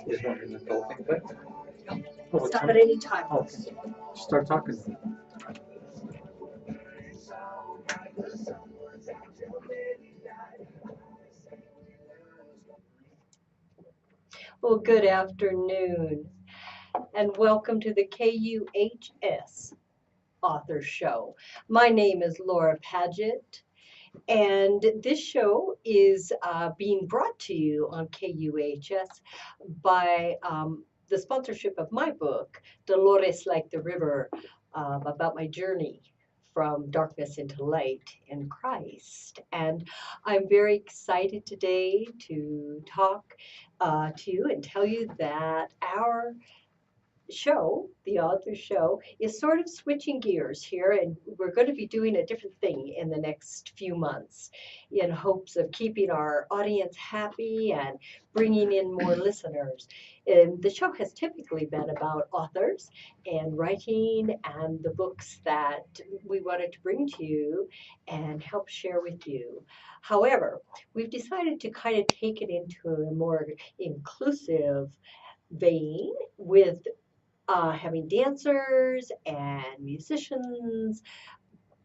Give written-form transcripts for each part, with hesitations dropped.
Is one an adult thing? But Stop at any time. okay. Start talking. Well, good afternoon, and welcome to the KUHS Author Show. My name is Laura Paget, and this show is being brought to you on KUHS by the sponsorship of my book, Dolores Like the River, about my journey from darkness into light in Christ. And I'm very excited today to talk to you and tell you that our show, the author show, is sort of switching gears here, and we're going to be doing a different thing in the next few months in hopes of keeping our audience happy and bringing in more listeners. And the show has typically been about authors and writing and the books that we wanted to bring to you and help share with you. However, we've decided to kind of take it into a more inclusive vein with having dancers and musicians,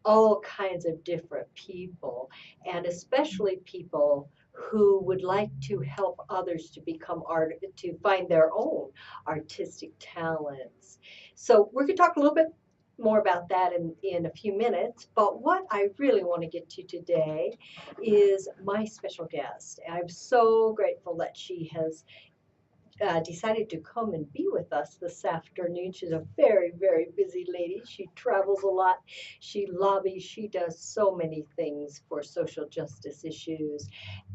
all kinds of different people, and especially people who would like to help others to become art, to find their own artistic talents. So we're going to talk a little bit more about that in a few minutes. But what I really want to get to today is my special guest. I'm so grateful that she has decided to come and be with us this afternoon. She's a very, very busy lady. She travels a lot. She lobbies. She does so many things for social justice issues.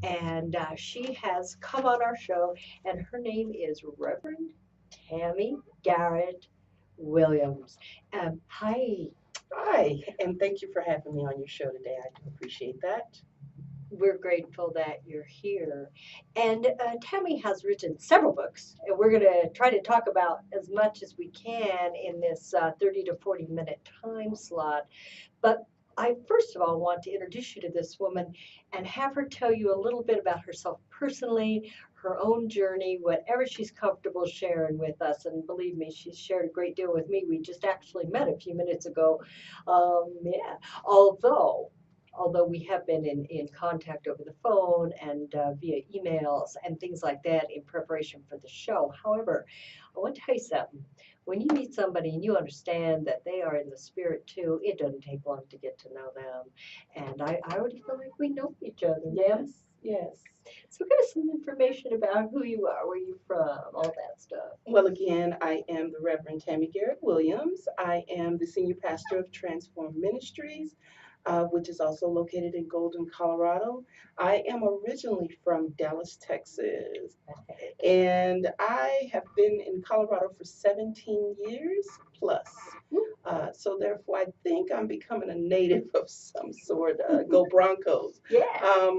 And she has come on our show, and her name is Reverend Tammy Garrett Williams. Hi. Hi, and thank you for having me on your show today. I do appreciate that. We're grateful that you're here. And Tammy has written several books, and we're going to try to talk about as much as we can in this 30 to 40-minute time slot. But I first of all want to introduce you to this woman and have her tell you a little bit about herself personally, her own journey, whatever she's comfortable sharing with us. And believe me, she's shared a great deal with me. We just actually met a few minutes ago. Yeah, although we have been in contact over the phone and via emails and things like that in preparation for the show. However, I want to tell you something. When you meet somebody and you understand that they are in the spirit too, it doesn't take long to get to know them. And I already feel like we know each other, ma'am. Yes. So give us some information about who you are, where you're from, all that stuff. Well, again, I am the Reverend Tammy Garrett Williams. I am the senior pastor of Transform Ministries, which is also located in Golden, Colorado. I am originally from Dallas, Texas, and I have been in Colorado for 17 years plus. So therefore, I think I'm becoming a native of some sort. Go Broncos! Yeah.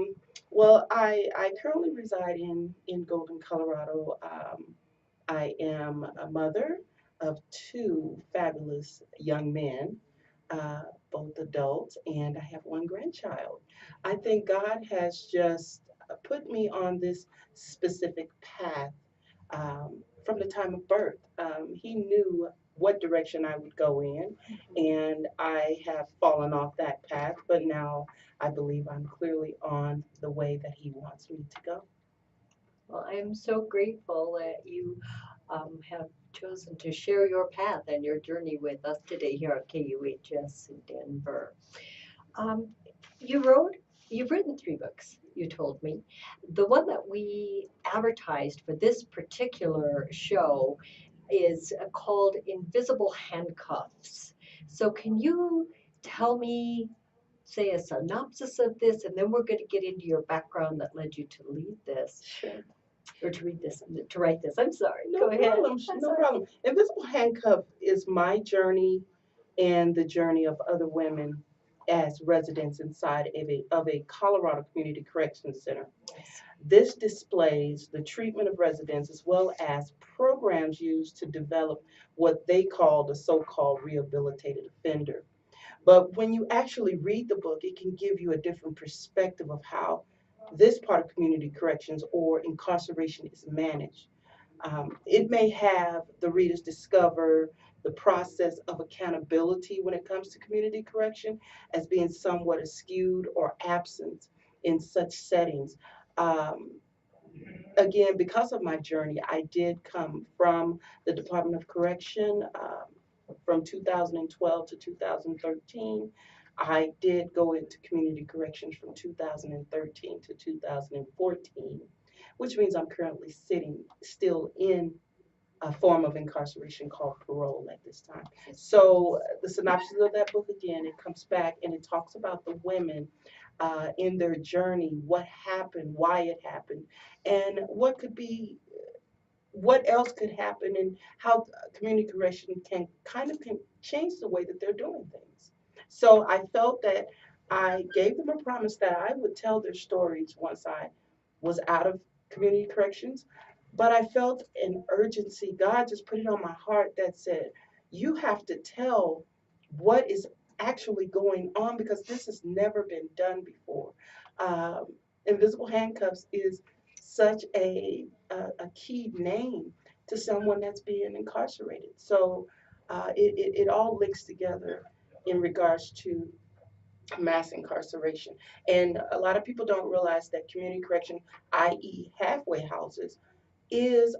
Well, I currently reside in Golden, Colorado. I am a mother of two fabulous young men, uh, both adults, and I have one grandchild. I think God has just put me on this specific path from the time of birth. He knew what direction I would go in, and I have fallen off that path, but now I believe I'm clearly on the way that He wants me to go. Well, I'm so grateful that you have chosen to share your path and your journey with us today here at KUHS in Denver. Um, you wrote, you've written three books, you told me. The one that we advertised for this particular show is called Invisible Handcuffs. So can you tell me, say a synopsis of this, and then we're going to get into your background that led you to lead this, Sure. or to read this, to write this. I'm sorry. No Go ahead. problem. No problem. Invisible Handcuff is my journey and the journey of other women as residents inside of a Colorado Community Corrections Center. Yes. This displays the treatment of residents as well as programs used to develop what they call the so-called rehabilitated offender. But when you actually read the book, it can give you a different perspective of how this part of community corrections or incarceration is managed. It may have the readers discover the process of accountability when it comes to community correction as being somewhat skewed or absent in such settings. Um, Again, because of my journey, I did come from the Department of Correction from 2012 to 2013. I did go into community corrections from 2013 to 2014, which means I'm currently sitting still in a form of incarceration called parole at this time. So the synopsis of that book, again, it comes back and it talks about the women in their journey, what happened, why it happened, and what else could happen, and how community correction can change the way that they're doing things. So I felt that I gave them a promise that I would tell their stories once I was out of community corrections, but I felt an urgency. God just put it on my heart that said, you have to tell what is actually going on because this has never been done before. Um, Invisible Handcuffs is such a key name to someone that's being incarcerated. So it all links together in regards to mass incarceration. And a lot of people don't realize that community correction, i.e., halfway houses, is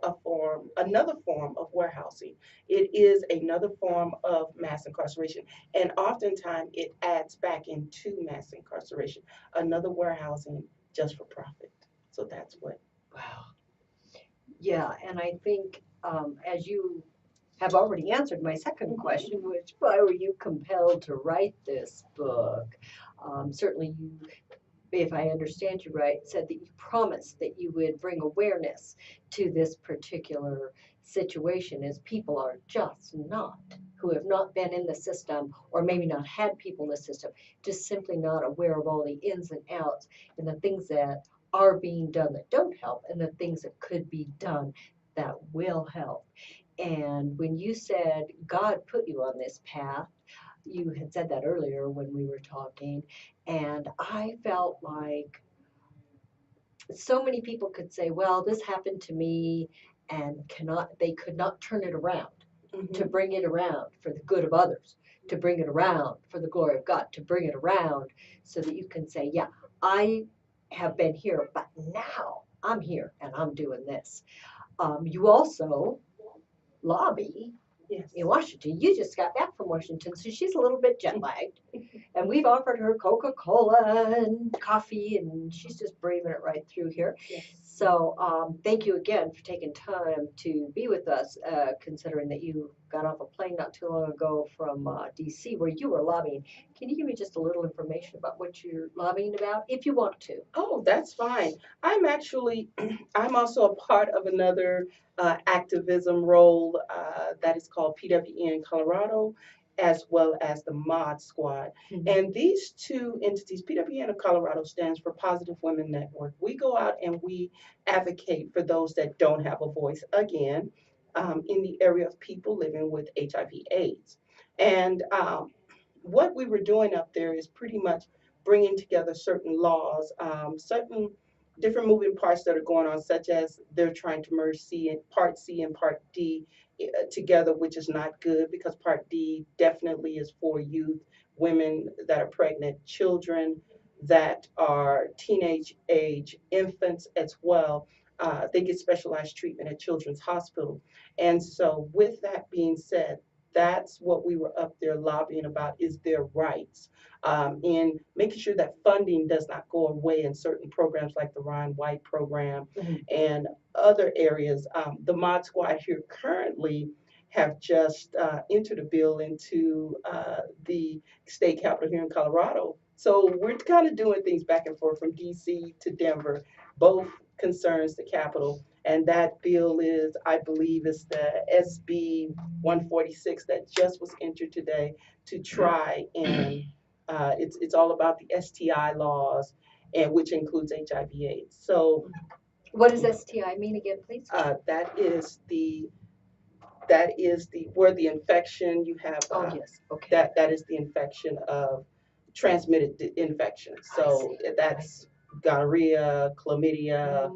another form of warehousing. It is another form of mass incarceration. And oftentimes it adds back into mass incarceration, another warehousing just for profit. So that's what. Wow. Yeah, and I think as you have already answered my second question, which why were you compelled to write this book? Certainly, you, if I understand you right, said that you promised that you would bring awareness to this particular situation, as people are just not, who have not been in the system or maybe not had people in the system, just simply not aware of all the ins and outs and the things that are being done that don't help and the things that could be done that will help. And when you said God put you on this path, you had said that earlier when we were talking, and I felt like so many people could say, well, this happened to me, and they could not turn it around, to bring it around for the good of others, to bring it around for the glory of God, to bring it around so that you can say, yeah, I have been here, but now I'm here and I'm doing this. You also lobby Yes. in Washington. You just got back from Washington, so she's a little bit jet lagged. And we've offered her Coca-Cola and coffee, and she's just braving it right through here. Yes. So thank you again for taking time to be with us, considering that you got off a plane not too long ago from D.C. where you were lobbying. Can you give me just a little information about what you're lobbying about, if you want to? Oh, that's fine. I'm also a part of another activism role that is called PWN Colorado, as well as the Mod Squad. And these two entities, PWN of Colorado stands for Positive Women Network. We go out and we advocate for those that don't have a voice, again, in the area of people living with HIV/AIDS. And what we were doing up there is pretty much bringing together certain laws, certain different moving parts that are going on, such as they're trying to merge C and Part D together, which is not good because Part D definitely is for youth, women that are pregnant, children that are teenage age, infants as well. They get specialized treatment at Children's Hospital. And so, with that being said, that's what we were up there lobbying about is their rights in making sure that funding does not go away in certain programs like the Ron White program and other areas. The Mod Squad here currently have just entered a bill into the state capitol here in Colorado. So we're kind of doing things back and forth from DC to Denver. Both concerns the Capitol. And that bill is, I believe, is the SB 146 that just was entered today to try and it's all about the STI laws, and which includes HIV/AIDS. So, what does STI mean again, please? That is the where the infection you have. Oh yes, okay. That is the infection of transmitted infection. So that's gonorrhea, chlamydia.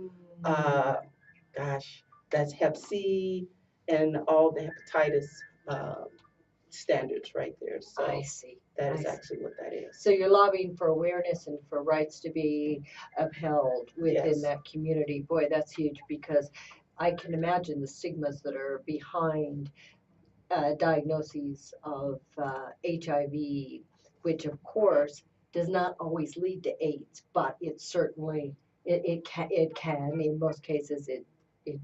Gosh, That's Hep C and all the hepatitis uh, standards right there. So I see. that I is see. actually what that is. So you're lobbying for awareness and for rights to be upheld within Yes. that community. Boy, that's huge because I can imagine the stigmas that are behind diagnoses of HIV, which of course does not always lead to AIDS, but it certainly it can in most cases it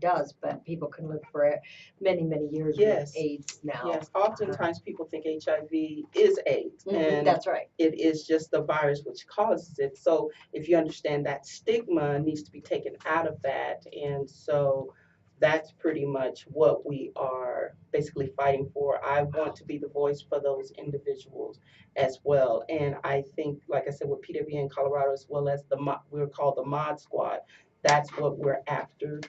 does, but people can live for many years with Yes. AIDS now. Yes. Oftentimes people think HIV is AIDS, and That's right. it is just the virus which causes it. So if you understand that stigma needs to be taken out of that, and so that's pretty much what we are basically fighting for. I want to be the voice for those individuals as well, and I think, like I said, with PWA in Colorado, as well as we're called the Mod Squad. That's what we're after.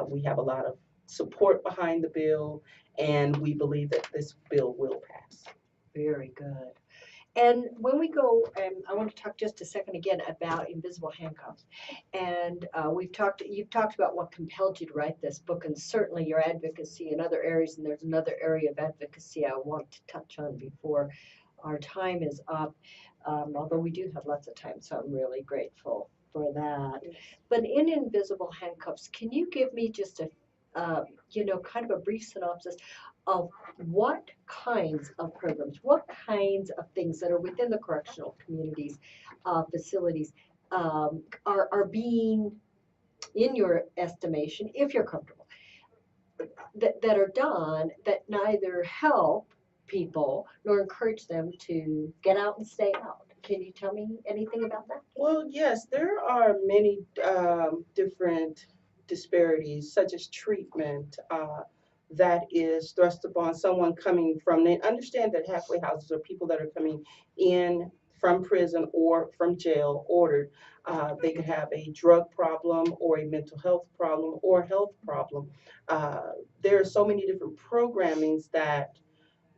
We have a lot of support behind the bill, and we believe that this bill will pass. Very good. And when we go, I want to talk just a second again about invisible handcuffs. And you've talked about what compelled you to write this book, and certainly your advocacy in other areas. And there's another area of advocacy I want to touch on before our time is up. Although we do have lots of time, so I'm really grateful for that. But in invisible handcuffs, can you give me just a kind of a brief synopsis of what kinds of programs, what kinds of things that are within the correctional communities, facilities, are being, in your estimation, if you're comfortable, that are done that neither help people nor encourage them to get out and stay out. Can you tell me anything about that? Well, yes, there are many different disparities, such as treatment that is thrust upon someone coming from. They understand that halfway houses are people that are coming in from prison or from jail ordered. They could have a drug problem or a mental health problem or health problem. There are so many different programmings that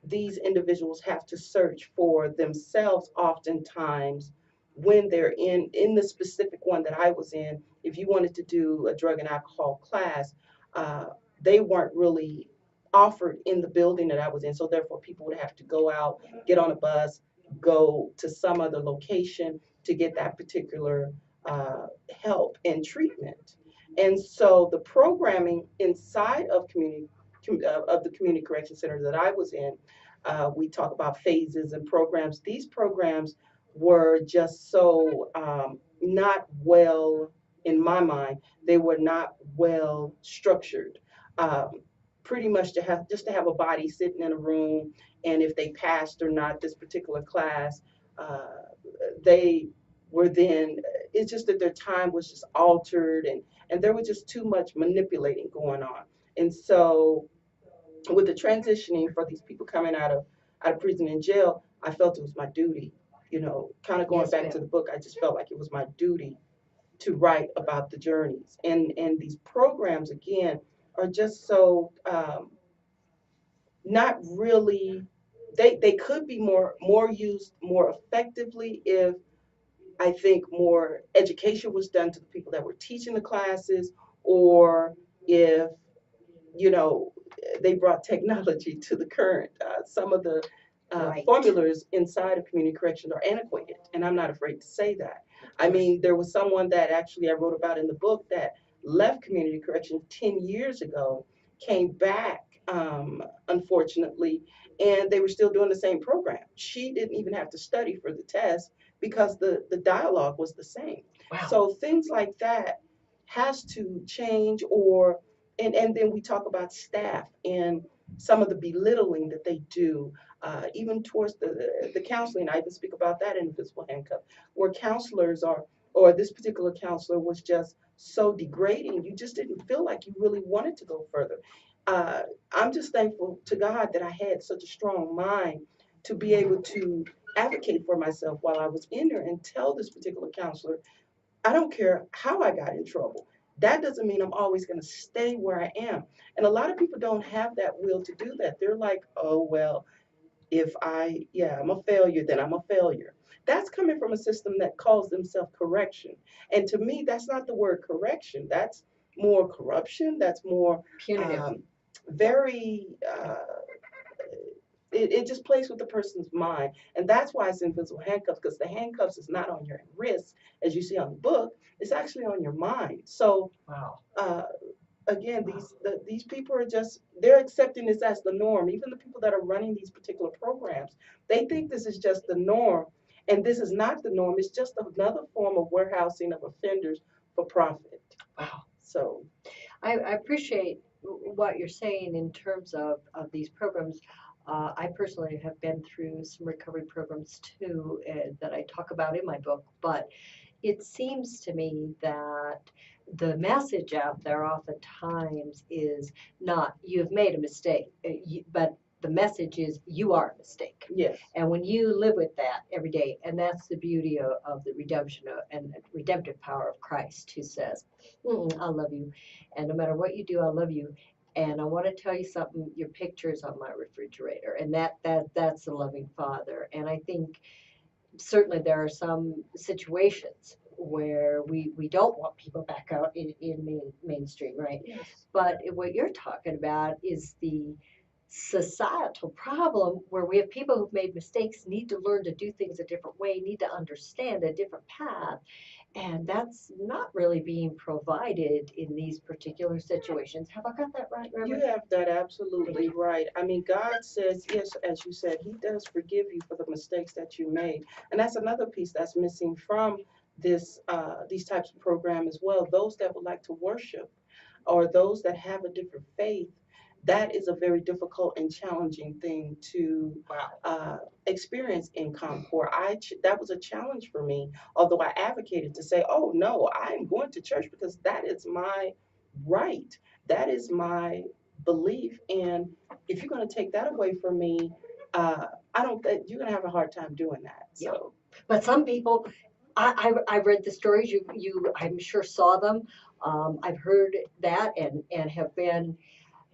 these individuals have to search for themselves oftentimes when they're in the specific one that I was in. If you wanted to do a drug and alcohol class, uh, they weren't really offered in the building that I was in, so therefore people would have to go out, get on a bus, go to some other location to get that particular help and treatment. And so the programming inside of of the community correction center that I was in, we talk about phases and programs. These programs were just so not well, in my mind, they were not well structured. Um, Pretty much to have a body sitting in a room, and if they passed or not this particular class, they were then. It's just that their time was just altered, and there was just too much manipulating going on, and so with the transitioning for these people coming out of prison and jail, I felt it was my duty, kind of going Yes, back ma'am. to the book. I just felt like it was my duty to write about the journeys, and these programs again are just so not really. They could be more used more effectively if I think more education was done to the people that were teaching the classes, or if you know, they brought technology to the current. Some of the Right. formulas inside of community corrections are antiquated, and I'm not afraid to say that. I mean, there was someone that actually I wrote about in the book that left community corrections 10 years ago, came back, unfortunately, and they were still doing the same program. She didn't even have to study for the test because the dialogue was the same. Wow. So things like that has to change, or and then we talk about staff and some of the belittling that they do, even towards the counseling. I even speak about that in Invisible Handcuff, where counselors are, or this particular counselor was just so degrading. You just didn't feel like you really wanted to go further. I'm just thankful to God that I had such a strong mind to be able to advocate for myself while I was in there and tell this particular counselor, I don't care how I got in trouble. That doesn't mean I'm always going to stay where I am. And a lot of people don't have that will to do that. They're like, oh, well, I'm a failure, then I'm a failure. That's coming from a system that calls themselves correction. And to me, that's not the word correction. more corruption, that's more Punitive. very it just plays with the person's mind. And that's why it's invisible handcuffs, because the handcuffs is not on your wrist, as you see on the book, it's actually on your mind. So Wow. uh, again, these people are just, they're accepting this as the norm. Even the people that are running these particular programs, they think this is just the norm. And this is not the norm. It's just another form of warehousing of offenders for profit. Wow. So I appreciate what you're saying in terms of these programs. I personally have been through some recovery programs too that I talk about in my book, but it seems to me that the message out there oftentimes is not you've made a mistake, but the message is you are a mistake. yes, And when you live with that every day, and that's the beauty of the redemption and redemptive power of Christ, who says, I love you. And no matter what you do, I love you. And I want to tell you something, your picture is on my refrigerator. And that's the loving Father. And I think certainly there are some situations where we don't want people back out in mainstream, right? yes, But what you're talking about is the societal problem where we have people who've made mistakes, need to learn to do things a different way, need to understand a different path. And that's not really being provided in these particular situations. Have I got that right, you Reverend? have that absolutely right. I mean, God says, yes, as you said, He does forgive you for the mistakes that you made. And that's another piece that's missing from these types of program as well. Those that would like to worship or those that have a different faith, that is a very difficult and challenging thing to Wow. experience in Concord. That was a challenge for me, although I advocated to say, oh no, I'm going to church because that is my right. That is my belief. And if you're going to take that away from me, I don't think you're going to have a hard time doing that. Yeah. So But some people, I read the stories. You I'm sure saw them. I've heard that and have been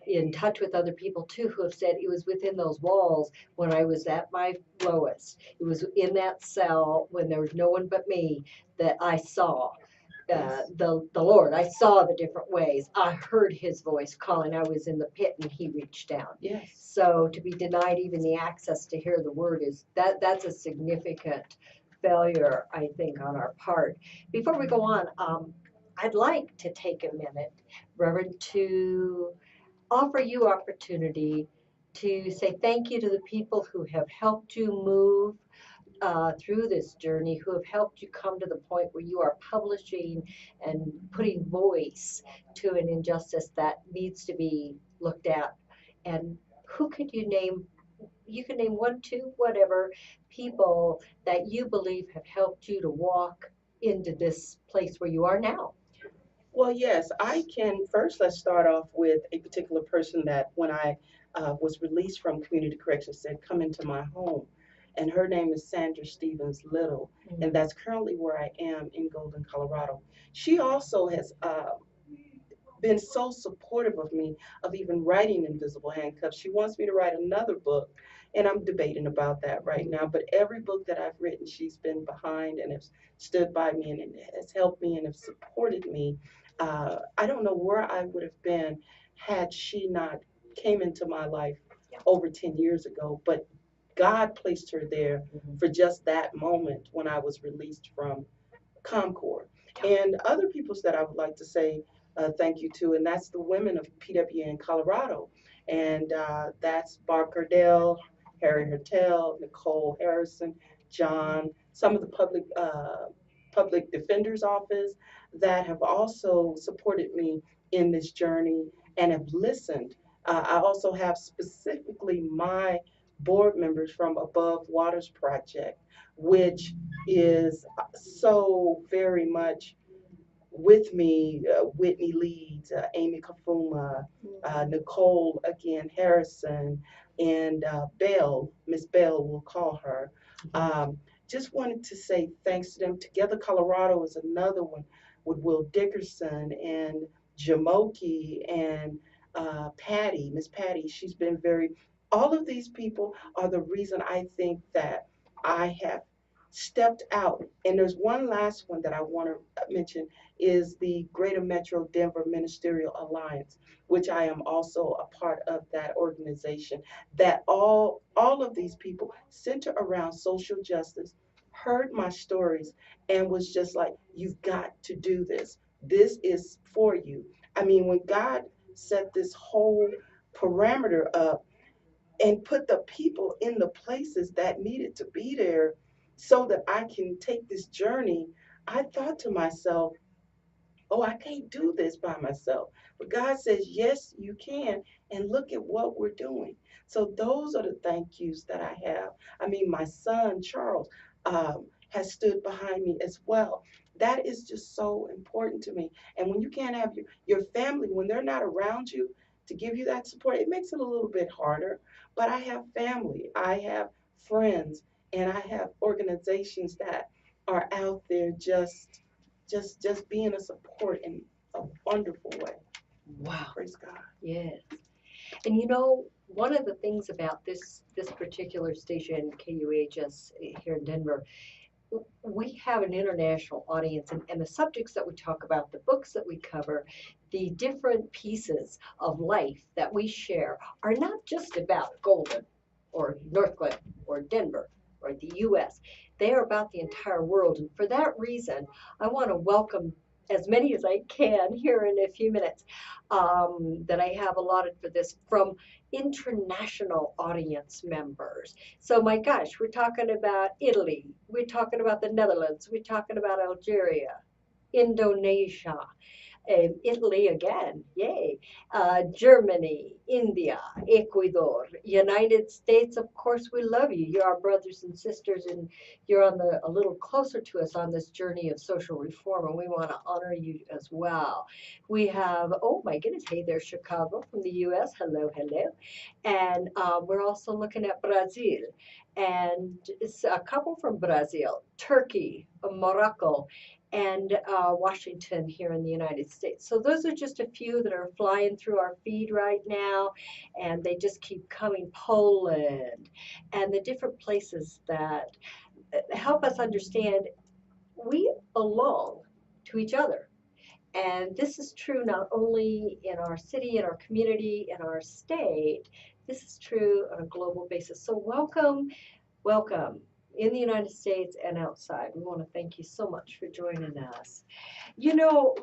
in touch with other people too who have said it was within those walls when I was at my lowest. It was in that cell when there was no one but me that I saw yes, the Lord. I saw the different ways. I heard His voice calling. I was in the pit and He reached down. yes. So to be denied even the access to hear the word is that's a significant failure, I think, on our part. Before we go on, I'd like to take a minute, Reverend, to offer you opportunity to say thank you to the people who have helped you move through this journey, who have helped you come to the point where you are publishing and putting voice to an injustice that needs to be looked at. And who could you name? You can name one, two, whatever people that you believe have helped you to walk into this place where you are now. Well, yes, I can. First, let's start off with a particular person that when I was released from community corrections said, come into my home. And her name is Sandra Stevens Little. And that's currently where I am in Golden, Colorado. She also has been so supportive of me of even writing Invisible Handcuffs. She wants me to write another book, and I'm debating about that right now. But every book that I've written, she's been behind and has stood by me and has helped me and has supported me. I don't know where I would have been had she not came into my life over 10 years ago, but God placed her there for just that moment when I was released from Concord. And other peoples that I would like to say thank you to, and that's the women of PWA in Colorado. And that's Barb Cardell, Harry Hertel, Nicole Harrison, John, some of the public defender's office that have also supported me in this journey and have listened. I also have specifically my board members from Above Waters Project, which is so very much with me. Whitney Leeds, Amy Kafuma, Nicole again Harrison, and Bell, Miss Bell, we'll call her. Just wanted to say thanks to them. Together Colorado is another one with Will Dickerson and Jamoki and Patty, Miss Patty. She's been very. All of these people are the reason I think that I have stepped out. And there's one last one that I want to mention is the Greater Metro Denver Ministerial Alliance, which I am also a part of that organization, that all of these people center around social justice, heard my stories, and was just like, you've got to do this. This is for you. I mean, when God set this whole parameter up and put the people in the places that needed to be there so that I can take this journey, I thought to myself, oh, I can't do this by myself. But God says, yes, you can. And look at what we're doing. So those are the thank yous that I have. I mean, my son, Charles, has stood behind me as well. That is just so important to me. And when you can't have your family, when they're not around you to give you that support, it makes it a little bit harder. But I have family, I have friends, and I have organizations that are out there just being a support in a wonderful way. Wow. Praise God. Yes. And one of the things about this particular station, KUHS here in Denver, we have an international audience, and the subjects that we talk about, the books that we cover, the different pieces of life that we share are not just about Golden or Northglenn or Denver or the U.S. They are about the entire world. And for that reason, I want to welcome as many as I can here in a few minutes that I have allotted for this from international audience members. So my gosh, we're talking about Italy, we're talking about the Netherlands, we're talking about Algeria, Indonesia, Italy again, yay, Germany, India, Ecuador, United States, of course, we love you. You're our brothers and sisters, and you're a little closer to us on this journey of social reform, and we want to honor you as well. We have, oh my goodness, hey there, Chicago from the U.S., hello, hello. And we're also looking at Brazil, and it's a couple from Brazil, Turkey, Morocco, and Washington here in the United States. So those are just a few that are flying through our feed right now, and they just keep coming. Poland and the different places that help us understand we belong to each other. And this is true not only in our city, in our community, in our state, this is true on a global basis. So welcome in the United States and outside. We want to thank you so much for joining us.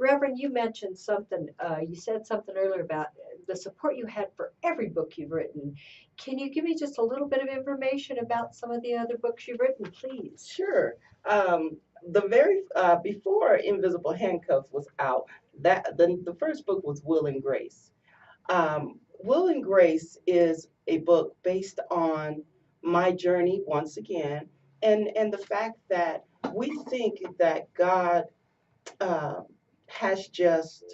Reverend, you mentioned something, you said something earlier about the support you had for every book you've written. Can you give me just a little bit of information about some of the other books you've written, please? Sure. The very before Invisible Handcuffs was out, that the first book was Will and Grace. Will and Grace is a book based on my journey once again, and the fact that we think that God uh, has just,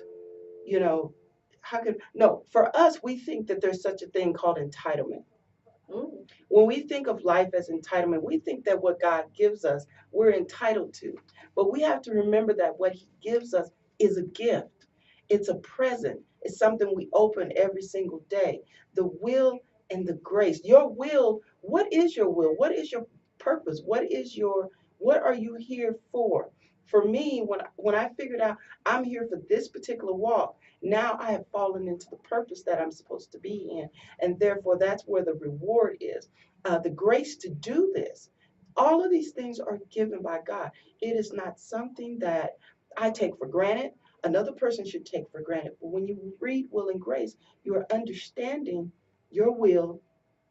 you know, how could no, for us we think that there's such a thing called entitlement. Mm, When we think of life as entitlement, we think that what God gives us, we're entitled to. But we have to remember that what He gives us is a gift, it's a present, it's something we open every single day. The will and the grace. Your will, what is your will? What is your purpose? What are you here for? For me, when I figured out I'm here for this particular walk, now I have fallen into the purpose that I'm supposed to be in, and therefore that's where the reward is. The grace to do this. All of these things are given by God. It is not something that I take for granted. Another person should take for granted. But when you read Will and Grace, you are understanding your will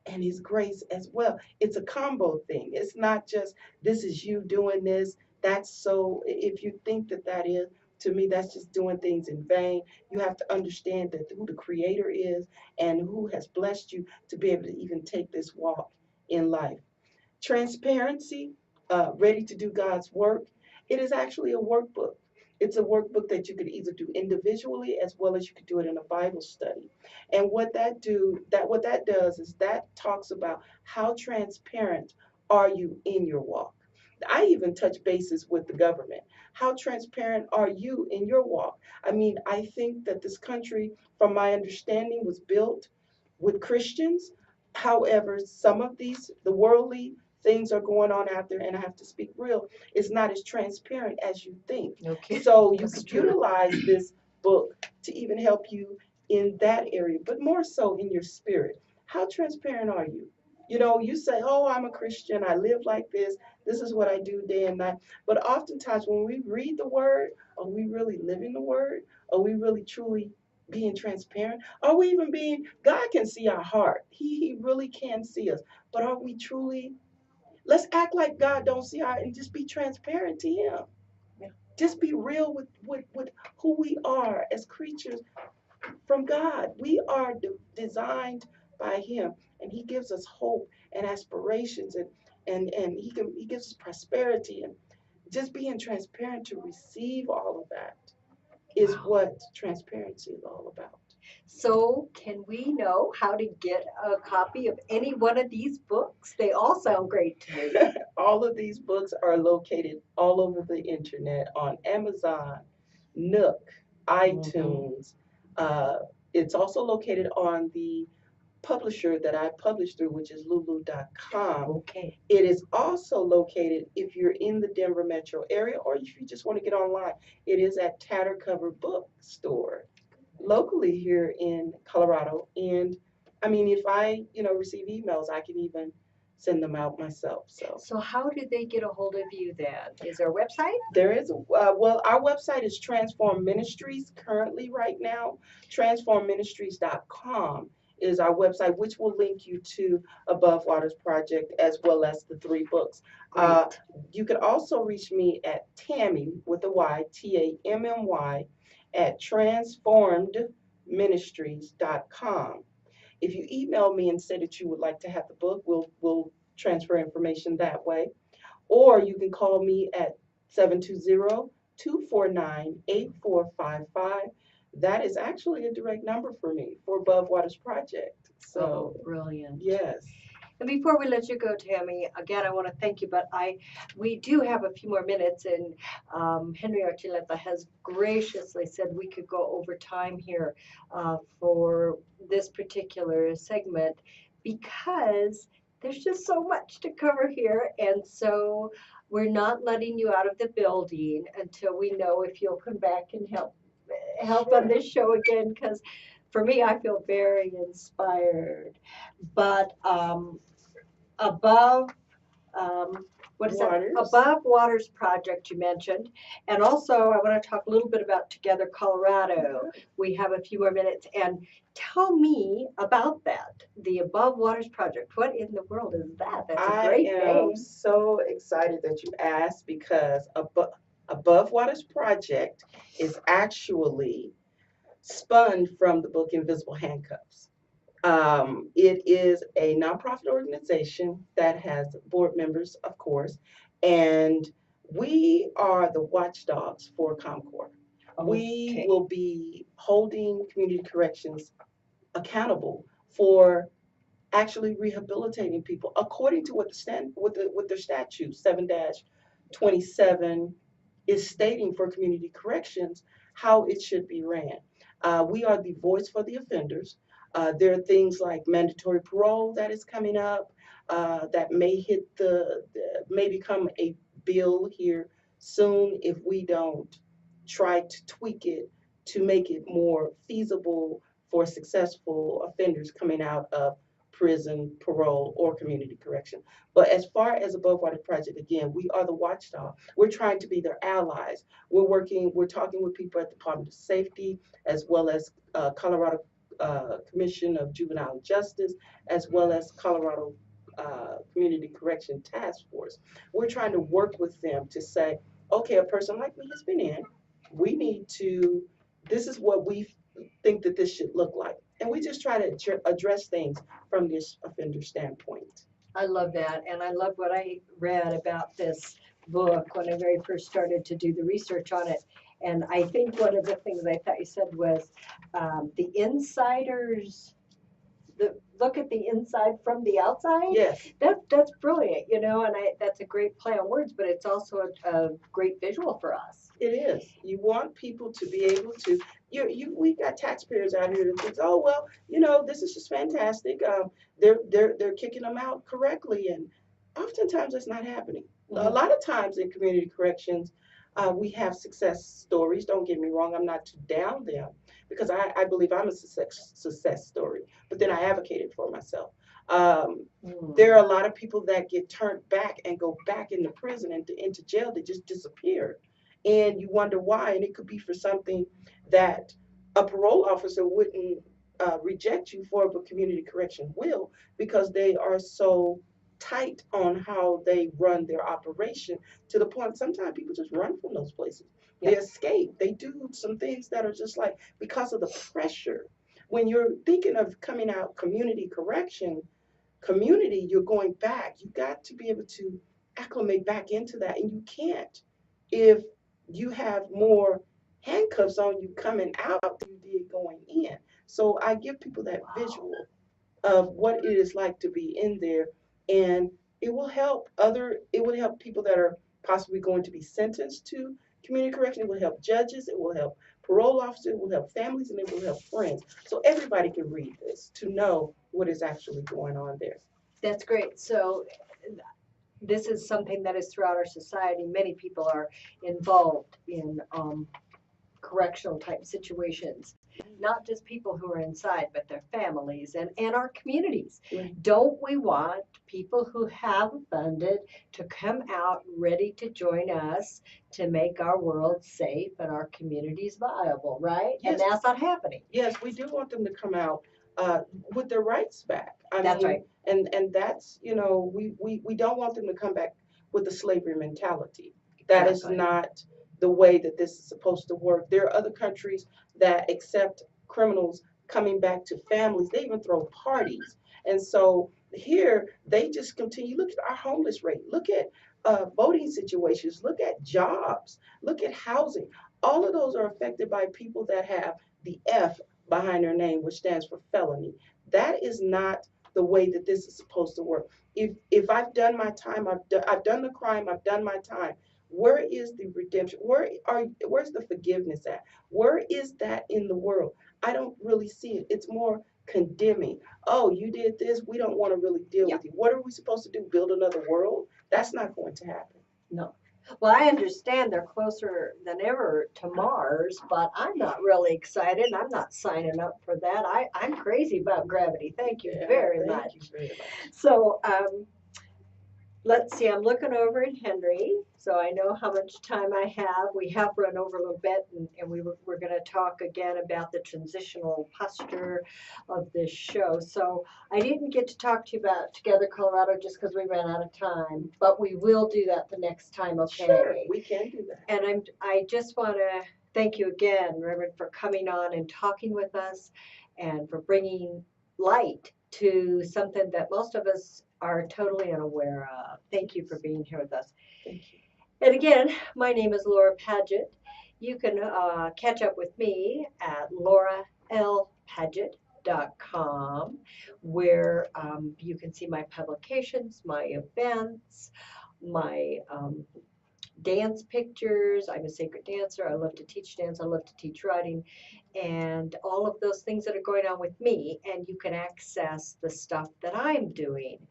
and His grace as well. It's a combo thing. It's not just this is you doing this. That's so, if you think that that is, to me, that's just doing things in vain. You have to understand that who the Creator is and who has blessed you to be able to even take this walk in life. Transparency, ready to do God's work. It is actually a workbook. It's a workbook that you could either do individually as well as you could do it in a Bible study. And what that does is that talks about how transparent are you in your walk. I even touch bases with the government. How transparent are you in your walk? I mean, I think that this country, from my understanding, was built with Christians. However, some of the worldly things are going on out there, and I have to speak real, it's not as transparent as you think. Okay. So you That's could true. utilize this book to even help you in that area, but more so in your spirit. How transparent are you? You know, you say, oh, I'm a Christian, I live like this is what I do day and night. But oftentimes when we read the word, are we really living the word? Are we really truly being transparent? Are we even being, God can see our heart. He really can see us. But are we truly, let's act like God don't see our, and just be transparent to him. Yeah. Just be real with who we are as creatures from God. We are designed by him, and he gives us hope and aspirations, and he gives us prosperity, and just being transparent to receive all of that is Wow. what transparency is all about. So, can we know how to get a copy of any one of these books? They all sound great to me. All of these books are located all over the internet on Amazon, Nook, iTunes. Uh, it's also located on the publisher that I publish through, which is lulu.com. Okay. It is also located, if you're in the Denver metro area, or if you just want to get online, it is at Tatter Cover Bookstore locally here in Colorado. And I mean, if I, receive emails, I can even send them out myself. So how do they get a hold of you then? Is there a website? there is, well, our website is Transform Ministries currently right now. Transformministries.com is our website, which will link you to Above Waters Project as well as the 3 books. You can also reach me at Tammy with a Y, TAMMY, at transformedministries.com. If you email me and say that you would like to have the book, we'll transfer information that way. Or you can call me at 720-249-8455. That is actually a direct number for me for Above Waters Project. So, brilliant. yes. And before we let you go, Tammy, again, I want to thank you, but we do have a few more minutes, and Henry Archuleta has graciously said we could go over time here for this particular segment because there's just so much to cover here, and so we're not letting you out of the building until we know if you'll come back and help on this show again, because for me, I feel very inspired. But above what is Waters. that? Above Waters Project you mentioned, and also I want to talk a little bit about Together Colorado. We have a few more minutes, and tell me about that, the Above Waters Project. What in the world is that? That's a great I am name. so excited that you asked because Above Waters Project is actually spun from the book Invisible Handcuffs. It is a nonprofit organization that has board members, of course, and we are the watchdogs for Comcore. We Okay. will be holding community corrections accountable for actually rehabilitating people according to what their statute 7-27 is stating for community corrections how it should be ran. We are the voice for the offenders. There are things like mandatory parole that is coming up that may become a bill here soon if we don't try to tweak it to make it more feasible for successful offenders coming out of prison, parole, or community correction. But as far as Above Water Project, again, we are the watchdog. We're trying to be their allies. We're talking with people at the Department of Safety, as well as Colorado Commission of Juvenile Justice, as well as Colorado Community Correction Task Force. We're trying to work with them to say, okay, a person like me has been in. We need to, this is what we think that this should look like. And we just try to address things from this offender standpoint. I love that, and I love what I read about this book when I very first started to do the research on it. And I think one of the things I thought you said was the insiders. Look at the inside from the outside. Yes. That's brilliant, and that's a great play on words, but it's also a great visual for us. It is. You want people to be able to. We got taxpayers out here that think, oh well, this is just fantastic. They're kicking them out correctly, and Oftentimes that's not happening. A Mhm. lot of times in community corrections, we have success stories. Don't get me wrong, I'm not to down them because I believe I'm a success story, but then I advocated for myself. Um, there are a lot of people that get turned back and go back into prison and into jail. They just disappear. And you wonder why. And it could be for something that a parole officer wouldn't reject you for, but community correction will, because they are so tight on how they run their operation to the point sometimes people just run from those places. They Yep. escape. They do some things that are just like because of the pressure. When you're thinking of coming out community correction, community, you're going back. You got to be able to acclimate back into that. And you can't if you have more handcuffs on you coming out than you did going in. So I give people that visual of what it is like to be in there, and it will help people that are possibly going to be sentenced to community correction. It will help judges, it will help parole officers, it will help families, and it will help friends, so everybody can read this to know what is actually going on there. That's great. So this is something that is throughout our society. Many people are involved in correctional type situations, not just people who are inside, but their families and our communities. Right. Don't we want people who have offended to come out ready to join us to make our world safe and our communities viable, right? Yes. And that's not happening. Yes, we do want them to come out with their rights back. That's right. And that's, we don't want them to come back with the slavery mentality. That is Exactly. not the way that this is supposed to work. There are other countries that accept criminals coming back to families. They even throw parties. And so here they just continue. Look at our homeless rate. Look at voting situations. Look at jobs. Look at housing. All of those are affected by people that have the F behind their name, which stands for felony. That is not the way that this is supposed to work. If I've done my time, I've done the crime, I've done my time. Where is the redemption? Where's the forgiveness at? Where is that in the world? I don't really see it. It's more condemning. Oh, you did this. We don't want to really deal with you. What are we supposed to do? Build another world? That's not going to happen. No. Well, I understand they're closer than ever to Mars, but I'm not really excited. I'm not signing up for that. I'm crazy about gravity. Thank you very much. Thank you very much. So, let's see, I'm looking over at Henry, so I know how much time I have. We have run over a little bit, and we're going to talk again about the transitional posture of this show. So I didn't get to talk to you about Together Colorado just because we ran out of time, but we will do that the next time, okay? Sure, we can do that. And I just want to thank you again, Reverend, for coming on and talking with us and for bringing light to something that most of us are totally unaware of. Thank you for being here with us. Thank you. And again, my name is Laura Paget. You can catch up with me at lauralpaget.com, where you can see my publications, my events, my dance pictures. I'm a sacred dancer. I love to teach dance. I love to teach writing, and all of those things that are going on with me. And you can access the stuff that I'm doing.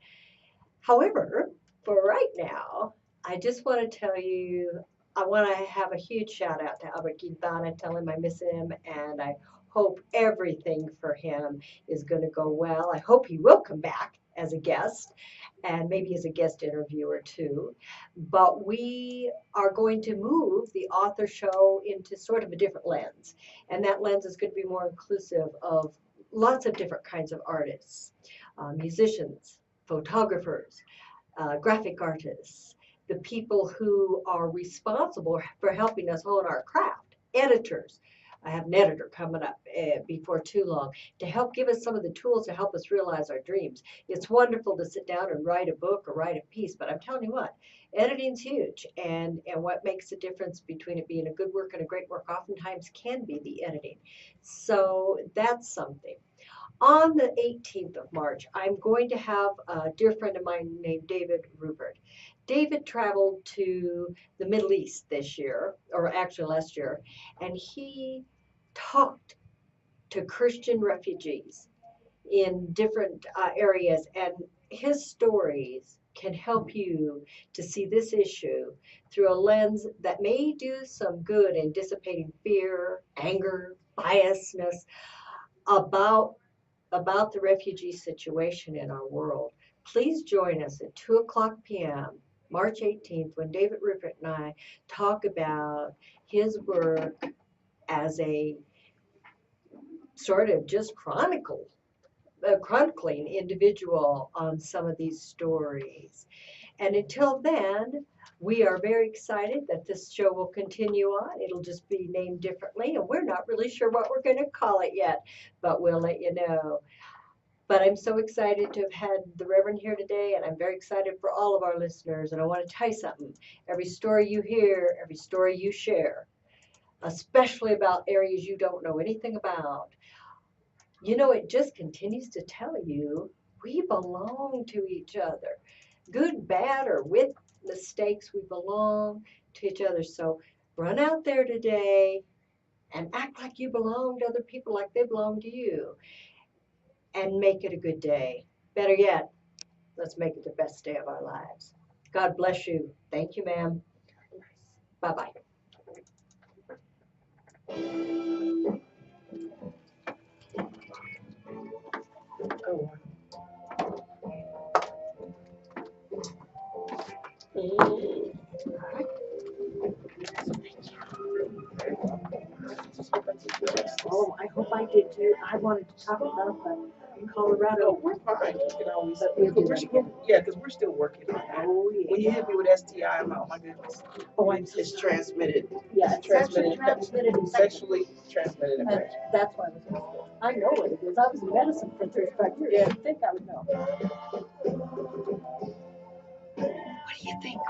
However, for right now, I just want to tell you, I want to have a huge shout out to Albert Quintana, tell him I miss him, and I hope everything for him is going to go well. I hope he will come back as a guest, and maybe as a guest interviewer too. But we are going to move the author show into sort of a different lens, and that lens is going to be more inclusive of lots of different kinds of artists, musicians, photographers, graphic artists, the people who are responsible for helping us hone our craft, editors. I have an editor coming up before too long to help give us some of the tools to help us realize our dreams. It's wonderful to sit down and write a book or write a piece, but I'm telling you what, editing's huge. And what makes the difference between it being a good work and a great work oftentimes can be the editing. So that's something. On the 18th of March, I'm going to have a dear friend of mine named David Rupert. David traveled to the Middle East this year, or actually last year, and he talked to Christian refugees in different areas, and his stories can help you to see this issue through a lens that may do some good in dissipating fear, anger, biasness about the refugee situation in our world. Please join us at 2:00 p.m. March 18th, when David Rippert and I talk about his work as a sort of just chronicling individual on some of these stories. And until then, we are very excited that this show will continue on. It'll just be named differently, and we're not really sure what we're going to call it yet, but we'll let you know. But I'm so excited to have had the Reverend here today, and I'm very excited for all of our listeners. And I want to tell you something. Every story you hear, every story you share, especially about areas you don't know anything about, it just continues to tell you we belong to each other. Good, bad, or with mistakes, we belong to each other. So run out there today and act like you belong to other people like they belong to you. And make it a good day. Better yet, let's make it the best day of our lives. God bless you. Thank you, ma'am. Bye-bye. Oh. Mm. Oh, I hope I did too. I wanted to talk about the Colorado. No, we're fine. We can always, But we'll do we're that still, again. yeah, because we're still working on that. Oh, yeah. When you hit me with STI, I'm like, oh my goodness. Oh, It's transmitted. Yeah, it's sexually transmitted infection. Sexually transmitted And infection. that's why I was going to say. I know what it is. I was in medicine for 35 years. Yeah. I think I would know. What do you think?